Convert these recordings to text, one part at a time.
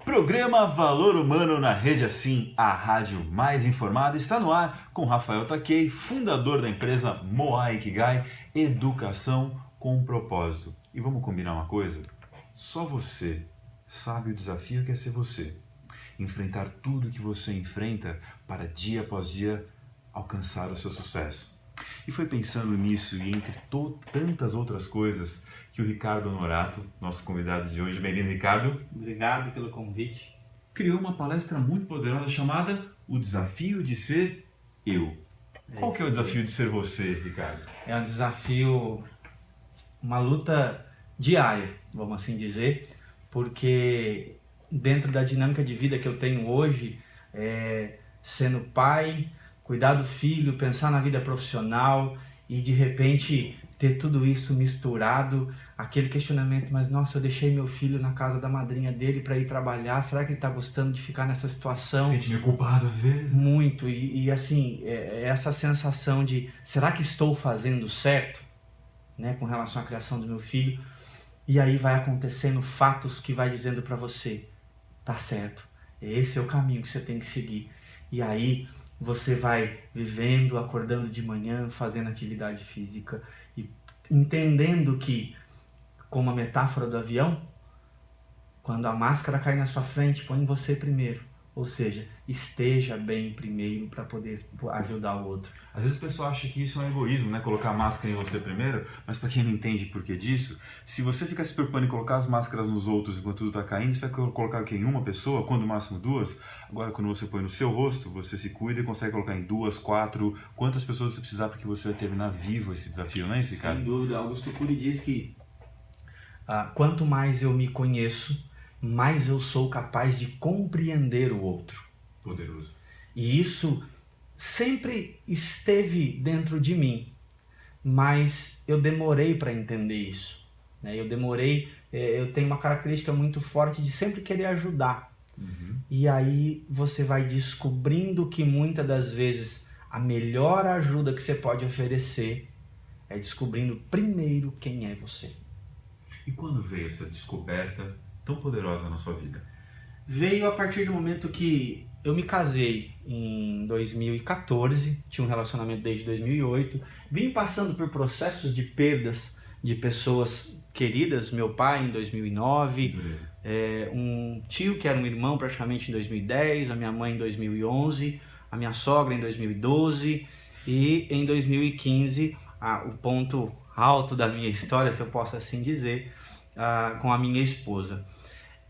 Programa Valor Humano na Rede Assim, a rádio mais informada, está no ar com Rafael Takei, fundador da empresa Moa Ikigai, Educação com Propósito. E vamos combinar uma coisa? Só você sabe o desafio que é ser você. Enfrentar tudo que você enfrenta para dia após dia alcançar o seu sucesso. E foi pensando nisso e entre tantas outras coisas que o Ricardo Honorato, nosso convidado de hoje, bem-vindo, Ricardo. Obrigado pelo convite. Criou uma palestra muito poderosa chamada O Desafio de Ser Eu. Qual que é o desafio de ser você, Ricardo? É um desafio, uma luta diária, vamos assim dizer, porque dentro da dinâmica de vida que eu tenho hoje, sendo pai, cuidar do filho, pensar na vida profissional e de repente ter tudo isso misturado, aquele questionamento, mas nossa, eu deixei meu filho na casa da madrinha dele para ir trabalhar, será que ele está gostando de ficar nessa situação? Sente meio culpado às vezes? Muito, e assim, essa sensação de, será que estou fazendo certo? Né, com relação à criação do meu filho, e aí vai acontecendo fatos que vai dizendo para você, tá certo, esse é o caminho que você tem que seguir, e aí você vai vivendo, acordando de manhã, fazendo atividade física e entendendo que, como a metáfora do avião, quando a máscara cai na sua frente, põe você primeiro. Ou seja, esteja bem primeiro para poder ajudar o outro. Às vezes o pessoal acha que isso é um egoísmo, né? Colocar a máscara em você primeiro, mas para quem não entende por que disso, se você fica se preocupando em colocar as máscaras nos outros enquanto tudo está caindo, você vai colocar aqui em uma pessoa, quando no máximo duas. Agora, quando você põe no seu rosto, você se cuida e consegue colocar em 2, 4, quantas pessoas você precisar para que você vai terminar vivo esse desafio, não é isso, Ricardo? Sem dúvida. Augusto Cury diz que quanto mais eu me conheço, mais eu sou capaz de compreender o outro. Poderoso. E isso sempre esteve dentro de mim, mas eu demorei para entender isso. Né? Eu tenho uma característica muito forte de sempre querer ajudar. Uhum. E aí você vai descobrindo que muitas das vezes a melhor ajuda que você pode oferecer é descobrindo primeiro quem é você. E quando veio essa descoberta tão poderosa na sua vida? Veio a partir do momento que eu me casei em 2014, tinha um relacionamento desde 2008, vim passando por processos de perdas de pessoas queridas, meu pai em 2009, um tio que era um irmão praticamente em 2010, a minha mãe em 2011, a minha sogra em 2012 e em 2015, o ponto alto da minha história, se eu posso assim dizer, com a minha esposa.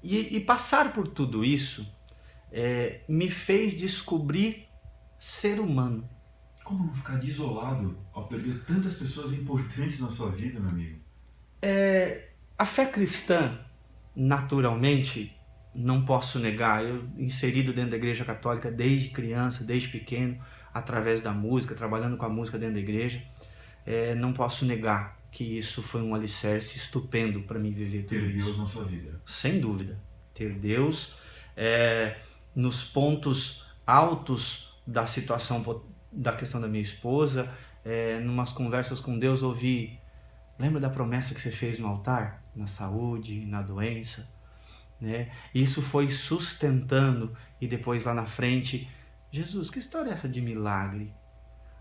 E passar por tudo isso me fez descobrir ser humano. Como não ficar desolado ao perder tantas pessoas importantes na sua vida, meu amigo? A fé cristã, naturalmente, não posso negar, eu inserido dentro da igreja católica desde criança, desde pequeno, através da música, trabalhando com a música dentro da igreja, não posso negar que isso foi um alicerce estupendo para mim viver tudo isso. Ter Deus na sua vida. Sem dúvida. Ter Deus nos pontos altos da situação, da questão da minha esposa, numas conversas com Deus, ouvi, lembra da promessa que você fez no altar? Na saúde, na doença? Né? Isso foi sustentando e depois lá na frente, Jesus, que história é essa de milagre?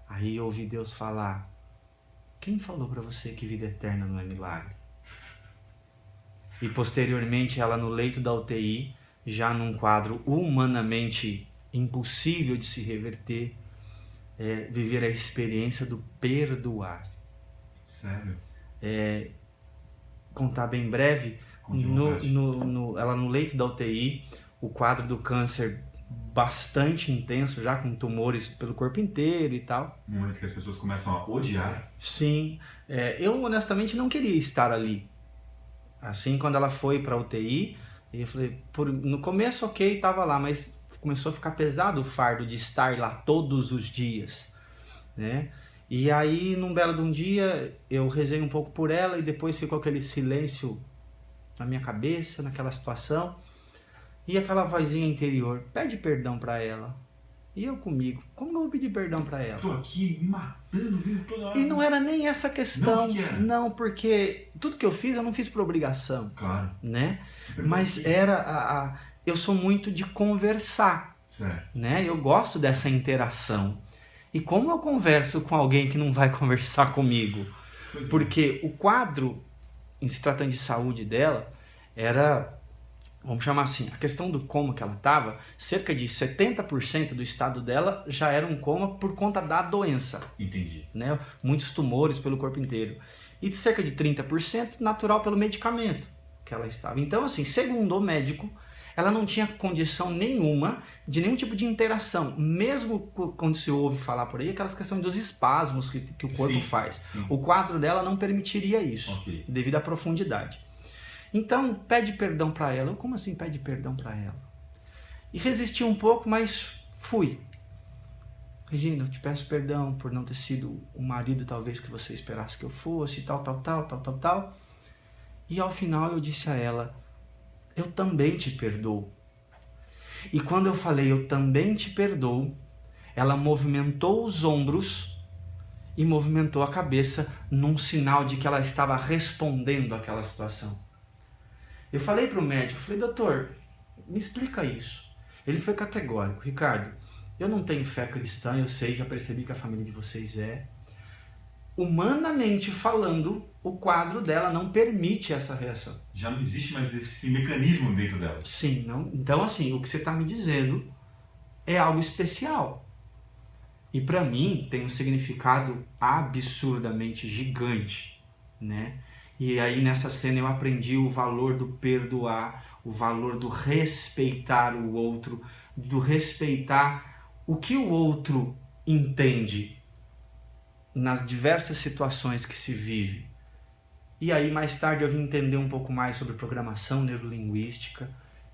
Aí eu ouvi Deus falar, quem falou para você que vida eterna não é milagre? E posteriormente ela no leito da UTI, já num quadro humanamente impossível de se reverter, viver a experiência do perdoar. Sério? Contar bem breve, ela no leito da UTI, o quadro do câncer bastante intenso, já com tumores pelo corpo inteiro e tal. No momento que as pessoas começam a odiar. Sim, eu honestamente não queria estar ali. Assim, quando ela foi para a UTI, eu falei, no começo ok, estava lá, mas começou a ficar pesado o fardo de estar lá todos os dias, né? E aí, num belo de um dia, eu rezei um pouco por ela e depois ficou aquele silêncio na minha cabeça, naquela situação. E aquela vozinha interior, pede perdão para ela. E eu comigo, como que eu vou pedir perdão para ela? Tô aqui me matando, vindo toda hora. E não era nem essa questão. Não, que era? Não, porque tudo que eu fiz, eu não fiz por obrigação. Claro. Né? Mas era eu sou muito de conversar, Certo. né? Eu gosto dessa interação. E como eu converso com alguém que não vai conversar comigo? Pois é. Porque o quadro, em se tratando de saúde dela, era, vamos chamar assim, a questão do coma que ela estava, cerca de 70% do estado dela já era um coma por conta da doença. Entendi. Né? Muitos tumores pelo corpo inteiro. E de cerca de 30% natural pelo medicamento que ela estava. Então, assim, segundo o médico, ela não tinha condição nenhuma de nenhum tipo de interação. Mesmo quando se ouve falar por aí, aquelas questões dos espasmos que o corpo faz. Sim. O quadro dela não permitiria isso, Ok. devido à profundidade. Então, pede perdão para ela. Eu, como assim pede perdão para ela? E resisti um pouco, mas fui. Regina, eu te peço perdão por não ter sido o marido talvez que você esperasse que eu fosse, tal. E ao final eu disse a ela, eu também te perdoo. E quando eu falei, eu também te perdoo, ela movimentou os ombros e movimentou a cabeça num sinal de que ela estava respondendo àquela situação. Eu falei para o médico, falei, doutor, me explica isso. Ele foi categórico, Ricardo, eu não tenho fé cristã, eu sei, já percebi que a família de vocês é. Humanamente falando, o quadro dela não permite essa reação. Já não existe mais esse mecanismo dentro dela. Sim, não. Então assim, o que você está me dizendo é algo especial. E para mim tem um significado absurdamente gigante, né? E aí nessa cena eu aprendi o valor do perdoar, o valor do respeitar o outro, do respeitar o que o outro entende nas diversas situações que se vive. E aí mais tarde eu vim entender um pouco mais sobre programação neurolinguística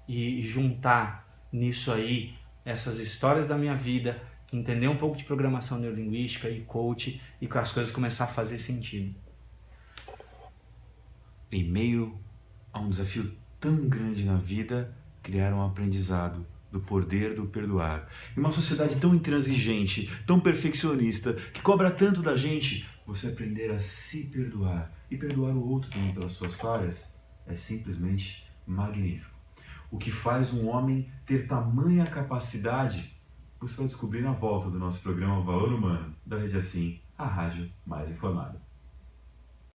e juntar nisso aí essas histórias da minha vida, entender um pouco de programação neurolinguística e coach e com as coisas começar a fazer sentido. Em meio a um desafio tão grande na vida, criar um aprendizado do poder do perdoar. Em uma sociedade tão intransigente, tão perfeccionista, que cobra tanto da gente, você aprender a se perdoar e perdoar o outro também pelas suas falhas é simplesmente magnífico. O que faz um homem ter tamanha capacidade, você vai descobrir na volta do nosso programa Valor Humano, da Rede Assim, a rádio mais informada.